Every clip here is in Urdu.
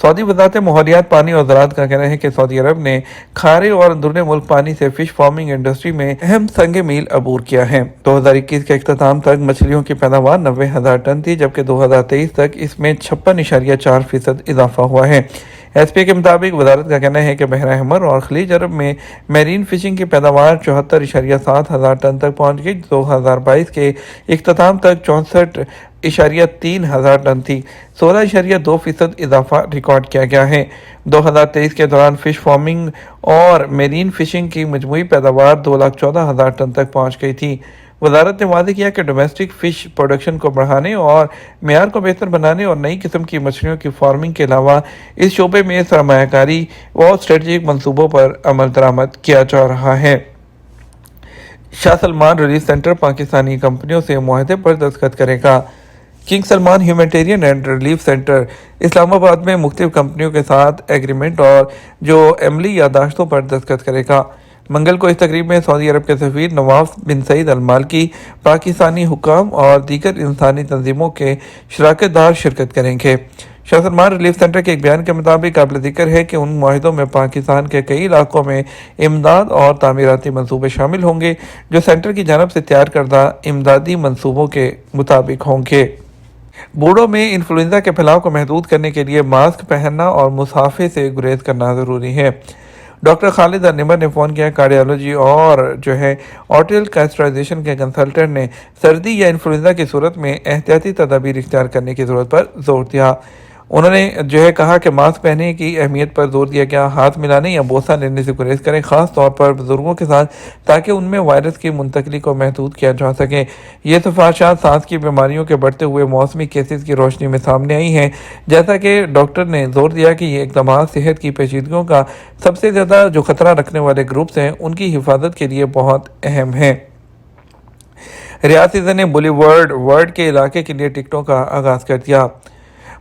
سعودی وزارت ماحولیات، پانی اور زراعت کا کہنا ہے کہ سعودی عرب نے کھارے اور اندرون ملک پانی سے فش فارمنگ انڈسٹری میں اہم سنگ میل عبور کیا ہے۔ 2021 کے اختتام تک مچھلیوں کی پیداوار 90,000 ٹن تھی، جبکہ 2023 تک اس میں 56.4% اضافہ ہوا ہے۔ ایس پی کے مطابق وزارت کا کہنا ہے کہ بحر احمر اور خلیج عرب میں میرین فشنگ کی پیداوار 74.7 ہزار ٹن تک پہنچ گئی۔ 2022 کے اختتام تک 64.3 ہزار ٹن تھی، 16.2% اضافہ ریکارڈ کیا گیا ہے۔ 2023 کے دوران فش فارمنگ اور میرین فشنگ کی مجموعی پیداوار 2,14,000 ٹن تک پہنچ گئی تھی۔ وزارت نے واضح کیا کہ ڈومیسٹک فش پروڈکشن کو بڑھانے اور معیار کو بہتر بنانے اور نئی قسم کی مچھلیوں کی فارمنگ کے علاوہ اس شعبے میں سرمایہ کاری اور اسٹریٹجک منصوبوں پر عمل درآمد کیا جا رہا ہے۔ Shah Salman relief centre Pakistani کمپنیوں سے معاہدے پر دستخط کرے گا۔ King Salman humanitarian and relief centre Islamabad میں مختلف کمپنیوں کے ساتھ ایگریمنٹ اور جو عملی یادداشتوں پر دستخط کرے گا۔ منگل کو اس تقریب میں سعودی عرب کے سفیر نواف بن سعید المالکی، پاکستانی حکام اور دیگر انسانی تنظیموں کے شراکت دار شرکت کریں گے۔ شاہ سلمان ریلیف سینٹر کے ایک بیان کے مطابق قابل ذکر ہے کہ ان معاہدوں میں پاکستان کے کئی علاقوں میں امداد اور تعمیراتی منصوبے شامل ہوں گے، جو سینٹر کی جانب سے تیار کردہ امدادی منصوبوں کے مطابق ہوں گے۔ بوڑھوں میں انفلوئنزا کے پھیلاؤ کو محدود کرنے کے لیے ماسک پہننا اور مصافحے سے گریز کرنا ضروری ہے۔ ڈاکٹر خالد النمر نے فون کیا کارڈیالوجی اور آرٹریل کیسٹرائزیشن کے کنسلٹنٹ نے سردی یا انفلوئنزا کی صورت میں احتیاطی تدابیر اختیار کرنے کی ضرورت پر زور دیا۔ انہوں نے کہا کہ ماسک پہننے کی اہمیت پر زور دیا گیا، ہاتھ ملانے یا بوسہ لینے سے گریز کریں، خاص طور پر بزرگوں کے ساتھ، تاکہ ان میں وائرس کی منتقلی کو محدود کیا جا سکے۔ یہ سفارشات سانس کی بیماریوں کے بڑھتے ہوئے موسمی کیسز کی روشنی میں سامنے آئی ہیں، جیسا کہ ڈاکٹر نے زور دیا کہ یہ اقدامات صحت کی پیچیدگیوں کا سب سے زیادہ جو خطرہ رکھنے والے گروپس ہیں ان کی حفاظت کے لیے بہت اہم ہیں۔ ریاض سیزن نے بولی ورلڈ کے علاقے کے لیے ٹکٹوں کا آغاز کر دیا۔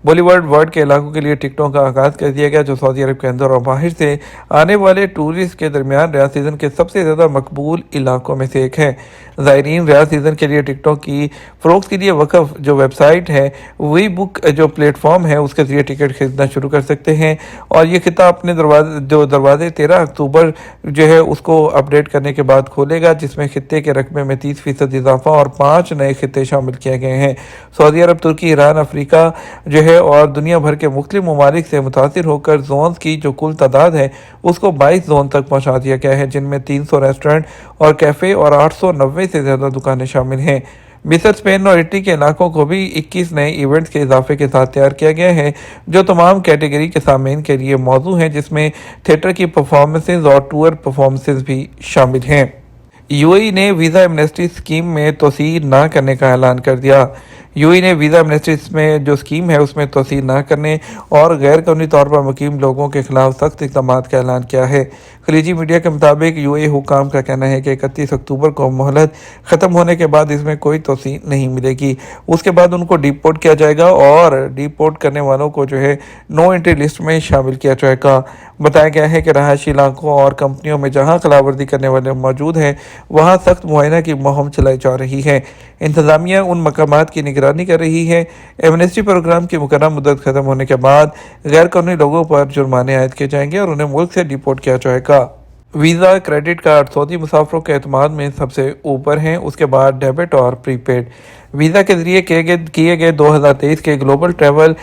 بالی ورلڈ کے علاقوں کے لیے ٹکٹوں کا آغاز کر دیا گیا، جو سعودی عرب کے اندر اور باہر سے آنے والے ٹورسٹ کے درمیان ریاض سیزن کے سب سے زیادہ مقبول علاقوں میں سے ایک ہے۔ زائرین ریاض سیزن کے لیے ٹکٹوں کی فروخت کے لیے وقف جو ویب سائٹ ہے، وی بک جو پلیٹ فارم ہے، اس کے ذریعے ٹکٹ خریدنا شروع کر سکتے ہیں، اور یہ خطہ اپنے دروازے 13 اکتوبر اس کو اپڈیٹ کرنے کے بعد کھولے گا، جس میں خطے کے رقبے میں 30% اضافہ اور 5 نئے خطے شامل کیے گئے ہیں۔ سعودی عرب، ترکی، ایران، افریقہ اور دنیا بھر کے مختلف ممالک سے متاثر ہو کر زونز کی جو کل تعداد ہے اس کو 22 زون تک پہنچا دیا گیا ہے، جن میں 300 ریسٹورنٹ اور کیفے اور 890 سے زیادہ دکانیں شامل ہیں۔ مصر، اسپین اور اٹلی کے علاقوں کو بھی 21 نئے ایونٹس کے اضافے کے ساتھ تیار کیا گیا ہے، جو تمام کیٹیگری کے سامعین کے لیے موزوں ہیں، جس میں تھیٹر کی پرفارمنسز اور ٹور پرفارمنسز بھی شامل ہیں۔ یو اے ای نے ویزا ایمنسٹی اسکیم میں توسیع نہ کرنے کا اعلان کر دیا۔ یو اے ای نے ویزا ایمنسٹی میں جو اسکیم ہے اس میں توسیع نہ کرنے اور غیر قانونی طور پر مقیم لوگوں کے خلاف سخت اقدامات کا اعلان کیا ہے۔ خلیجی میڈیا کے مطابق یو اے ای حکام کا کہنا ہے کہ 31 اکتوبر کو مہلت ختم ہونے کے بعد اس میں کوئی توسیع نہیں ملے گی۔ اس کے بعد ان کو ڈیپورٹ کیا جائے گا اور ڈیپورٹ کرنے والوں کو نو انٹری لسٹ میں شامل کیا جائے گا۔ بتایا گیا ہے کہ رہائشی علاقوں اور کمپنیوں میں جہاں خلاف ورزی کرنے والے موجود ہیں وہاں سخت معائنہ کی مہم چلائی جا رہی ہے۔ انتظامیہ ان مقامات کی نگرانی کر رہی ہے۔ ایمنسٹی پروگرام کی مقررہ مدت ختم ہونے کے بعد غیر قانونی لوگوں پر جرمانے عائد کیے جائیں گے اور انہیں ملک سے ڈیپورٹ کیا جائے گا۔ ویزا، کریڈٹ کارڈ سعودی مسافروں کے اعتماد میں سب سے اوپر ہیں، اس کے بعد ڈیبٹ اور پری پیڈ۔ ویزا کے ذریعے کیے گئے 2023 کے گلوبل ٹریول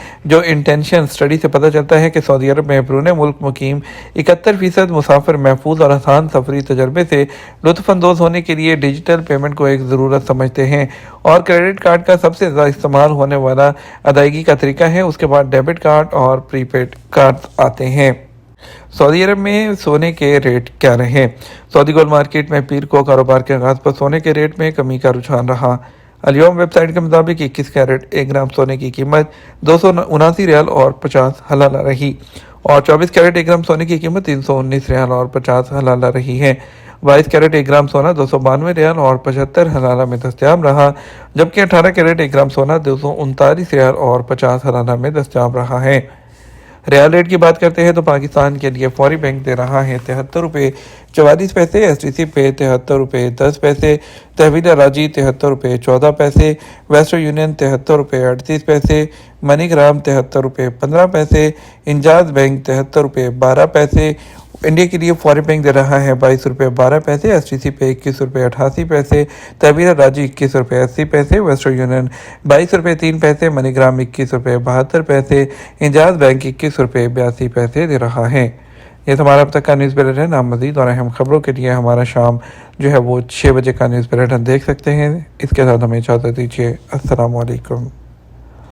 انٹینشن اسٹڈی سے پتہ چلتا ہے کہ سعودی عرب میں بیرون ملک مقیم 71% مسافر محفوظ اور آسان سفری تجربے سے لطف اندوز ہونے کے لیے ڈیجیٹل پیمنٹ کو ایک ضرورت سمجھتے ہیں، اور کریڈٹ کارڈ کا سب سے زیادہ استعمال ہونے والا ادائیگی کا طریقہ ہے۔ اس کے بعد ڈیبٹ کارڈ اور پری پیڈ کارڈ آتے ہیں۔ سعودی عرب میں سونے کے ریٹ کیا رہے؟ سعودی گولڈ مارکیٹ میں پیر کو کاروبار کے آغاز پر سونے کے ریٹ میں کمی کا رجحان رہا۔ الیوم ویب سائٹ کے مطابق 21 کیرٹ 1 گرام سونے کی قیمت 279 ریال اور 50 حلالہ رہی، اور 24 کیرٹ 1 گرام سونے کی قیمت 319 ریال اور 50 حلالہ رہی ہے۔ 22 کیرٹ 1 گرام سونا 292 ریال اور 75 حلالہ میں دستیاب رہا، جبکہ 18 کیرٹ 1 گرام سونا 239 ریال اور 50 حلالہ میں دستیاب رہا ہے۔ ریال ریٹ کی بات کرتے ہیں تو پاکستان کے لیے فوری بینک دے رہا ہے 73 روپے 44 پیسے، ایس ٹی سی پہ 73 روپے 10 پیسے، تحویل راجی 73 روپے 14 پیسے، ویسٹرن یونین 73 روپے 38 پیسے، منی گرام 73 روپے 15 پیسے، انجاز بینک 73 روپے 12 پیسے۔ انڈیا کے لیے فوری بینک دے رہا ہے 22 روپے 12 پیسے، ایس ٹی سی پہ 21 روپے 88 پیسے، تحویل راجی 21 روپے 80 پیسے، ویسٹرن یونین 22 روپے 3 پیسے، منی گرام 21 روپے 72 پیسے، انجاز بینک 21 روپے 82 پیسے دے رہا ہے۔ یہ تو ہمارا اب تک کا نیوز بلیٹن ہے۔ مزید اور اہم خبروں کے لیے ہمارا شام جو ہے وہ 6 بجے کا نیوز بلیٹن دیکھ سکتے ہیں۔ اس کے ساتھ ہمیں اجازت دیجیے۔ السلام علیکم۔